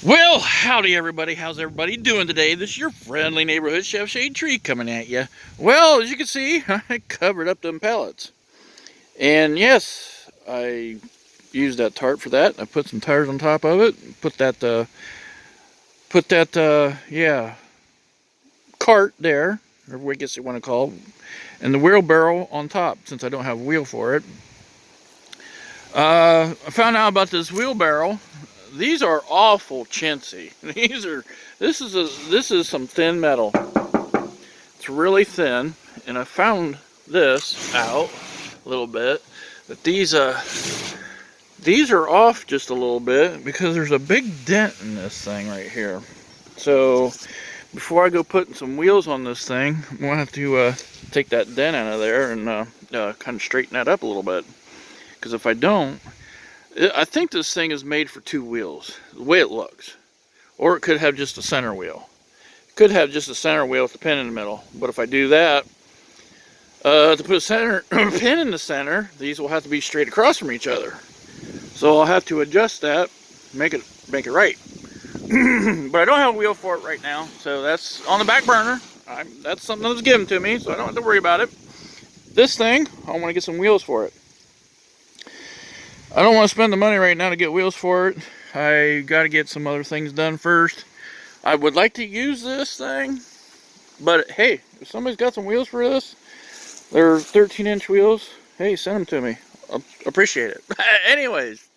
Well, howdy everybody. How's everybody doing today? This is your friendly neighborhood Chef Shade Tree coming at you. Well, as you can see, I covered up them pallets. And yes, I used that tarp for that. I put some tires on top of it. Put that cart there, or what I guess you want to call it, and the wheelbarrow on top, since I don't have a wheel for it. I found out about this wheelbarrow. These are awful chintzy. This is some thin metal. It's really thin, and I found this out a little bit. That these are off just a little bit because there's a big dent in this thing right here. So before I go putting some wheels on this thing, I'm gonna have to take that dent out of there and kind of straighten that up a little bit. Because if I don't, I think this thing is made for two wheels, the way it looks. Or it could have just a center wheel. It could have just a center wheel with a pin in the middle. But if I do that, to put a center pin in the center, these will have to be straight across from each other. So I'll have to adjust that, make it right. But I don't have a wheel for it right now, so that's on the back burner. That's something that was given to me, so I don't have to worry about it. This thing, I want to get some wheels for it. I don't want to spend the money right now to get wheels for it. I got to get some other things done first. I would like to use this thing, but hey, if somebody's got some wheels for this, they're 13-inch wheels, hey, send them to me. I'll appreciate it. Anyways,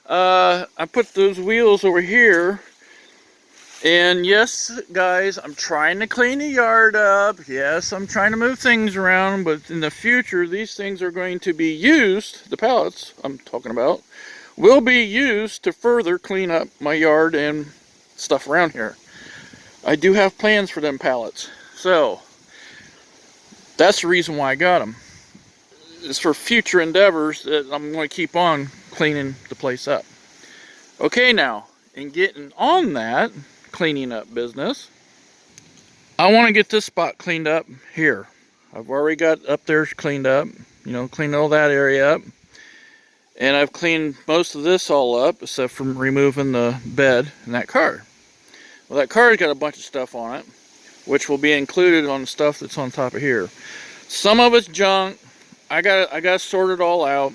I put those wheels over here. And yes, guys, I'm trying to clean the yard up. Yes, I'm trying to move things around, but in the future, these things are going to be used, the pallets I'm talking about, will be used to further clean up my yard and stuff around here. I do have plans for them pallets. So, that's the reason why I got them. It's for future endeavors that I'm going to keep on cleaning the place up. Okay, now, in getting on that cleaning up business, I want to get this spot cleaned up here. I've already got up there cleaned up, cleaned all that area up, and I've cleaned most of this all up except from removing the bed in that car. Well, that car's got a bunch of stuff on it, which will be included on the stuff that's on top of here. Some of it's junk. I got sort it all out.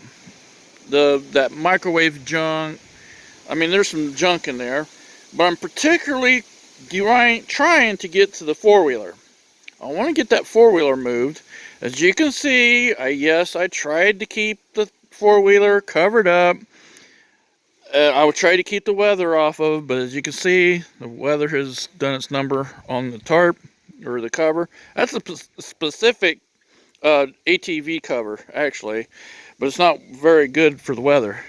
That microwave junk. I mean, there's some junk in there. But I'm particularly trying to get to the four-wheeler. I want to get that four-wheeler moved. As you can see, I tried to keep the four-wheeler covered up. I would try to keep the weather off of, but as you can see, the weather has done its number on the tarp, or the cover. That's a specific ATV cover, actually, but it's not very good for the weather.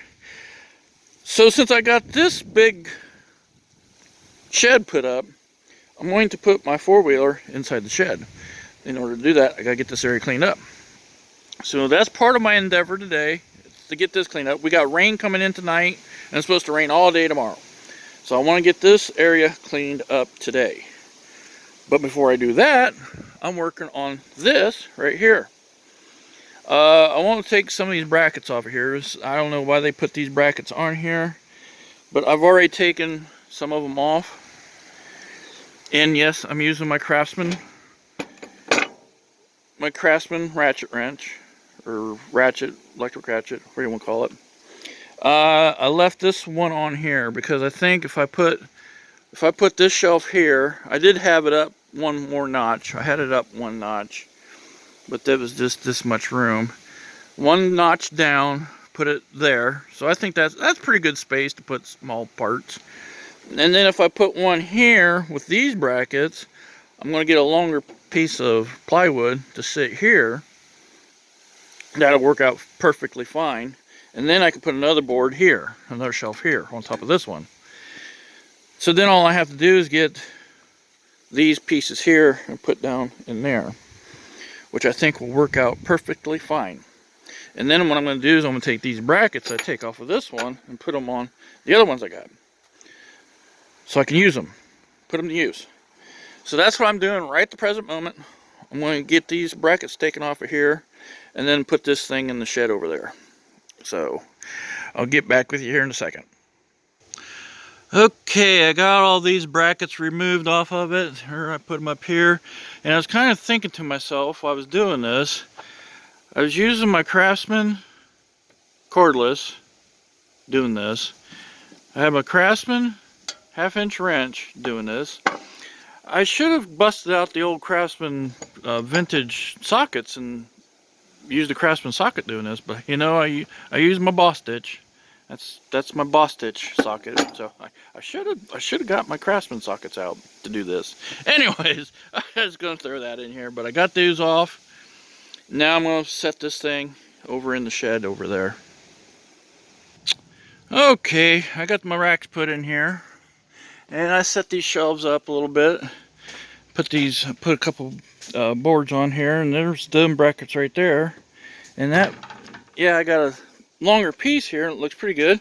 So since I got this big shed put up, I'm going to put my four-wheeler inside the shed. In order to do that, I gotta get this area cleaned up. So that's part of my endeavor today, to get this cleaned up. We got rain coming in tonight, and it's supposed to rain all day tomorrow. So I want to get this area cleaned up today. But before I do that, I'm working on this right here. I want to take some of these brackets off of here. I don't know why they put these brackets on here, but I've already taken some of them off. And yes, I'm using my Craftsman ratchet wrench, or electric ratchet, whatever you want to call it. I left this one on here because I think if I put this shelf here, I did have it up one more notch. I had it up one notch, but there was just this much room. One notch down, put it there. So I think that's pretty good space to put small parts. And then if I put one here with these brackets, I'm going to get a longer piece of plywood to sit here. That'll work out perfectly fine. And then I can put another board here, another shelf here on top of this one. So then all I have to do is get these pieces here and put down in there, which I think will work out perfectly fine. And then what I'm going to do is I'm going to take these brackets I take off of this one and put them on the other ones I got, so I can use them, put them to use. So that's what I'm doing right at the present moment. I'm going to get these brackets taken off of here and then put this thing in the shed over there. So I'll get back with you here in a second. Okay, I got all these brackets removed off of it. Here, I put them up here. And I was kind of thinking to myself while I was doing this, I was using my Craftsman cordless doing this. I had my Craftsman 1/2-inch wrench doing this. I should have busted out the old Craftsman vintage sockets and used the Craftsman socket doing this, but you know, I used my boss stitch. That's my boss stitch socket. So I should have got my Craftsman sockets out to do this. Anyways, I was gonna throw that in here, but I got these off. Now I'm gonna set this thing over in the shed over there. Okay, I got my racks put in here, and I set these shelves up a little bit. Put a couple boards on here, and there's them brackets right there. And that, yeah, I got a longer piece here, and it looks pretty good.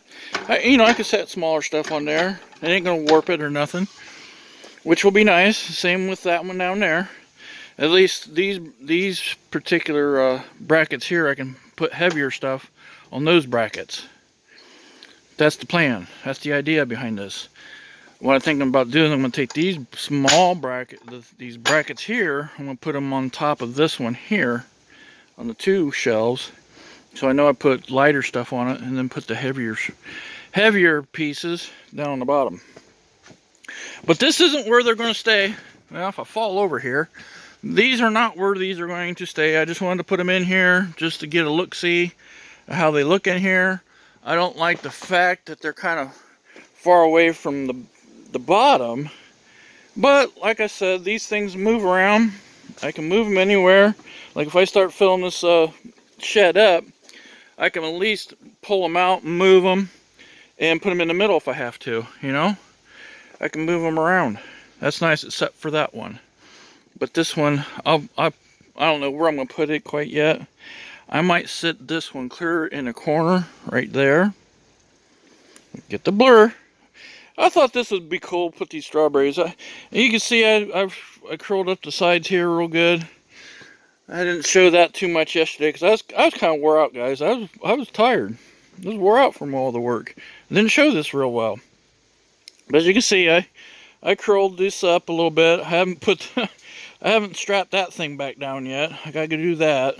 I could set smaller stuff on there. It ain't gonna warp it or nothing, which will be nice. Same with that one down there. At least these particular brackets here, I can put heavier stuff on those brackets. That's the plan. That's the idea behind this. What I'm thinking about doing, I'm going to take these small these brackets here, I'm going to put them on top of this one here, on the two shelves. So I know I put lighter stuff on it, and then put the heavier pieces down on the bottom. But this isn't where they're going to stay. Well, if I fall over here, these are not where these are going to stay. I just wanted to put them in here just to get a look-see at how they look in here. I don't like the fact that they're kind of far away from the bottom, but like I said, these things move around. I can move them anywhere. Like if I start filling this shed up, I can at least pull them out and move them and put them in the middle if I have to, you know. I can move them around. That's nice, except for that one. But this one, I don't know where I'm going to put it quite yet. I might sit this one clear in a corner right there. Get the blur. I thought this would be cool, put these strawberries. You can see I curled up the sides here real good. I didn't show that too much yesterday because I was kind of wore out, guys. I was tired. I was wore out from all the work. I didn't show this real well. But as you can see, I curled this up a little bit. I haven't strapped that thing back down yet. I gotta do that.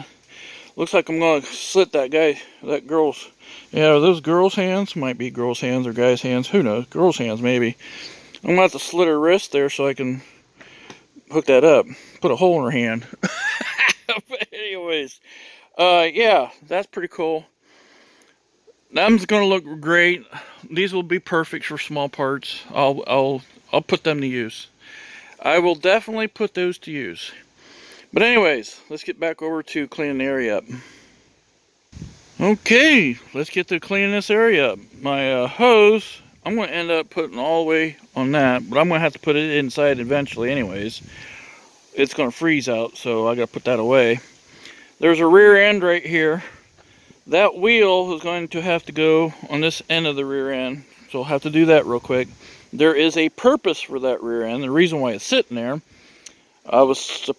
Looks like I'm gonna slit that girl's. Yeah, are those girls' hands? Might be girls' hands or guys' hands. Who knows? Girls' hands, maybe. I'm gonna have to slit her wrist there so I can hook that up. Put a hole in her hand. But anyways, yeah, that's pretty cool. Them's gonna look great. These will be perfect for small parts. I'll put them to use. I will definitely put those to use. But anyways, let's get back over to cleaning the area up. Okay, let's get to cleaning this area up. My hose, I'm going to end up putting all the way on that, but I'm going to have to put it inside eventually anyways. It's going to freeze out, so I got to put that away. There's a rear end right here. That wheel is going to have to go on this end of the rear end, so I'll have to do that real quick. There is a purpose for that rear end. The reason why it's sitting there, I was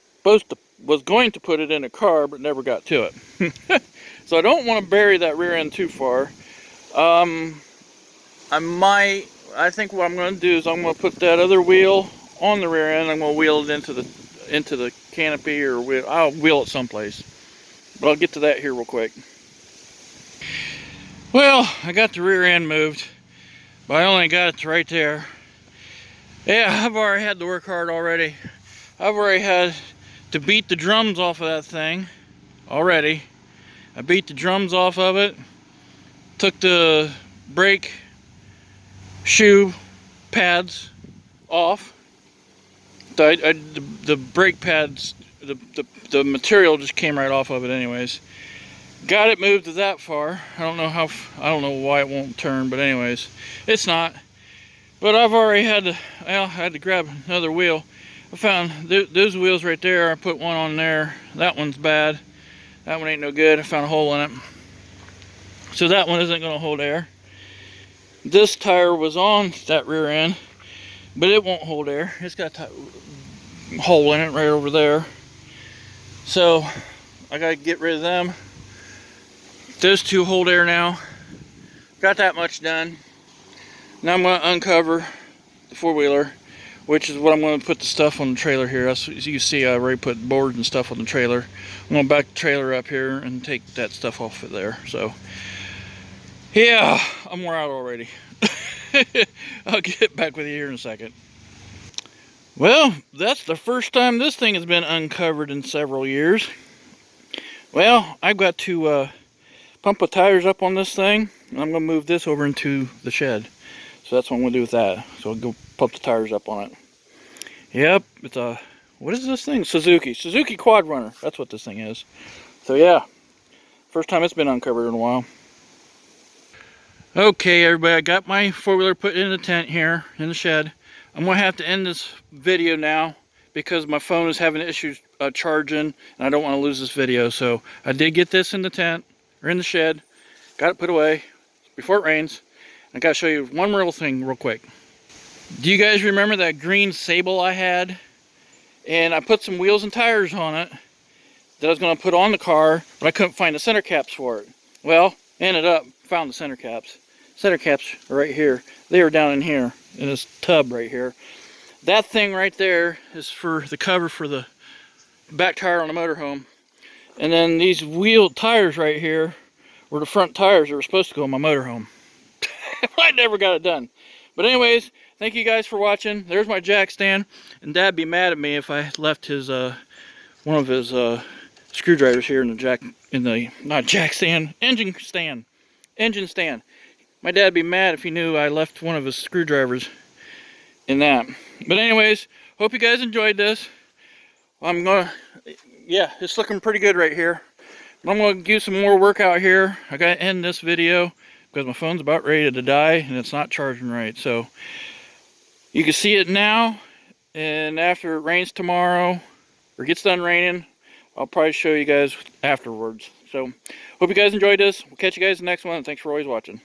going to put it in a car, but never got to it. So I don't want to bury that rear end too far. I think what I'm going to do is I'm going to put that other wheel on the rear end. I'm going to wheel it into the canopy, or I'll wheel it someplace. But I'll get to that here real quick. Well, I got the rear end moved, but I only got it to right there. Yeah, I've already had to work hard already. I've already had to beat the drums off of that thing already. I beat the drums off of it, took the brake shoe pads off. The brake pads, the material just came right off of it anyways. Got it moved to that far. I don't know why it won't turn, but anyways, it's not. But I've already had to grab another wheel. I found those wheels right there. I put one on there. That one's bad. That one ain't no good. I found a hole in it. So that one isn't going to hold air. This tire was on that rear end, but it won't hold air. It's got a hole in it right over there. So I got to get rid of them. Those two hold air now. Got that much done. Now I'm going to uncover the four-wheeler, which is what I'm going to put the stuff on the trailer here. As you see, I already put boards and stuff on the trailer. I'm going to back the trailer up here and take that stuff off of there. So, yeah, I'm wore out already. I'll get back with you here in a second. Well, that's the first time this thing has been uncovered in several years. Well, I've got to pump the tires up on this thing, and I'm going to move this over into the shed. So that's what I'm going to do with that. So I'll go pump the tires up on it. Yep, it's a, what is this thing? Suzuki Quad Runner. That's what this thing is. So yeah, first time it's been uncovered in a while. Okay, everybody, I got my four-wheeler put in the tent here in the shed. I'm going to have to end this video now because my phone is having issues charging, and I don't want to lose this video. So I did get this in the tent, or in the shed, got it put away before it rains. I got to show you one real thing real quick. Do you guys remember that green Sable I had? And I put some wheels and tires on it that I was going to put on the car, but I couldn't find the center caps for it. Well, ended up, found the center caps. Center caps are right here. They are down in here, in this tub right here. That thing right there is for the cover for the back tire on the motorhome. And then these wheel tires right here were the front tires that were supposed to go on my motorhome. I never got it done. But anyways, thank you guys for watching. There's my jack stand. And Dad'd be mad at me if I left his one of his screwdrivers here in the jack, in the, not jack stand, engine stand. Engine stand. My dad'd be mad if he knew I left one of his screwdrivers in that. But anyways, hope you guys enjoyed this. I'm gonna, yeah, it's looking pretty good right here. But I'm gonna do some more work out here. I gotta end this video because my phone's about ready to die and it's not charging right. So you can see it now, and after it rains tomorrow or gets done raining, I'll probably show you guys afterwards. So hope you guys enjoyed this. We'll catch you guys in the next one, and thanks for always watching.